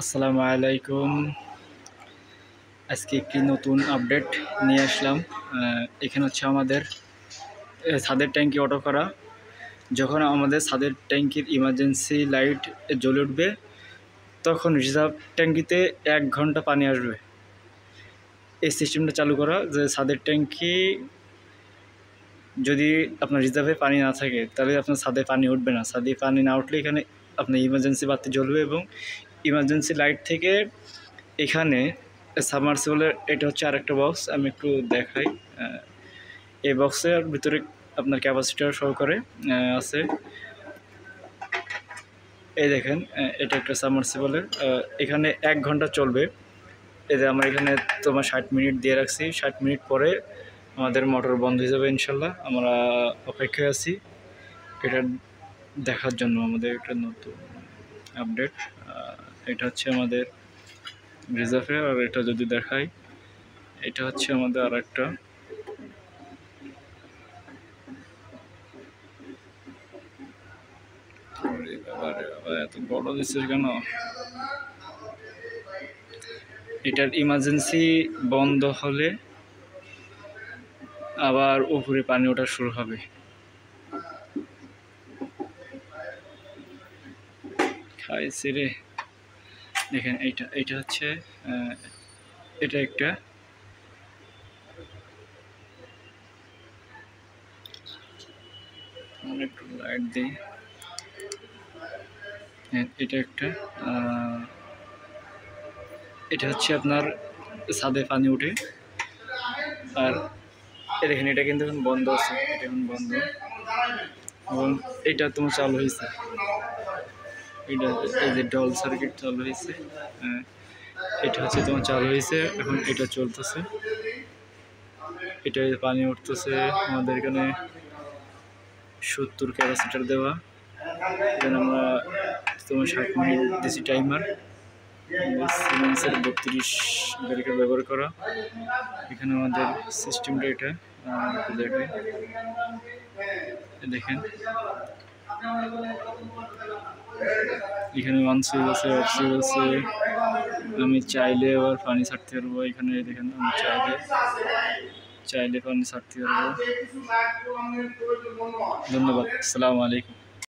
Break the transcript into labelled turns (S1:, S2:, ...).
S1: আসসালামু আলাইকুম। আজকে একটি নতুন আপডেট নিয়ে আসলাম। এখানে হচ্ছে আমাদের ছাদের ট্যাঙ্কি অটো করা। যখন আমাদের ছাদের ট্যাঙ্কির ইমার্জেন্সি লাইট জ্বলে উঠবে, তখন রিজার্ভ ট্যাঙ্কিতে 1 ঘন্টা পানি আসবে। এই সিস্টেমটা চালু করা যে ছাদের ট্যাঙ্কি যদি আপনার রিজার্ভে পানি না থাকে, তাহলে আপনার ছাদে পানি উঠবে না। ছাদে পানি না উঠলে এখানে আপনার ইমার্জেন্সি বাতি জ্বলবে এবং ইমার্জেন্সি লাইট থেকে এখানে সাবমার্সিবলের এটা হচ্ছে আরেকটা বক্স। আমি একটু দেখাই। এই বক্সের ভিতরে আপনার ক্যাপাসিটার সহকারে আছে। এই দেখেন, এটা একটা সাবমার্সিবলের। এখানে 1 ঘন্টা চলবে। এই যে আমরা এখানে 60 মিনিট দিয়ে রাখছি। 60 মিনিট পরে আমাদের মোটর বন্ধ হয়ে যাবে ইনশাল্লাহ। আমরা অপেক্ষায় আছি এটা দেখার জন্য। আমাদের একটা নতুন আপডেট। এটা হচ্ছে আমাদের রিজার্ভের। আর এটা যদি দেখাই, এটা হচ্ছে আমাদের আর একটা। এত বড় দিচ্ছে কেন? এটার ইমার্জেন্সি বন্ধ হলে আবার উপরে পানি ওঠা শুরু হবে। খাইছে রে। দেখেন, এটা হচ্ছে এটা একটা। একটু লাইট দিই। এটা একটা। এটা হচ্ছে আপনার ছাদে পানি উঠে। আর দেখেন, এটা কিন্তু এখন বন্ধ আছে। এটা এখন বন্ধ এবং এটা তোমার চালু হয়েছে। এটা এই যে ডল সার্কিট চালু হয়েছে। এটা হচ্ছে তোমার চালু হয়েছে, এখন এটা চলতেছে। এটা পানি উঠতেছে। আমাদের এখানে 70 ক্যাপাসিটার দেওয়া। এখানে আমরা তোমার 60 মিনিট দিয়েছি টাইমার। সিমেন্সের 32 ব্যারিকেড ব্যবহার করা। এখানে আমাদের সিস্টেমটা এটা দেখেন। এখানে অন সুইচ আছে, অফ সুইচ আছে। আমি চাইলে আবার পানি ছাড়তে পারবো। এখানে দেখেন, আমি চাইলে পানি ছাড়তে পারবো। ধন্যবাদ। আসসালামু আলাইকুম।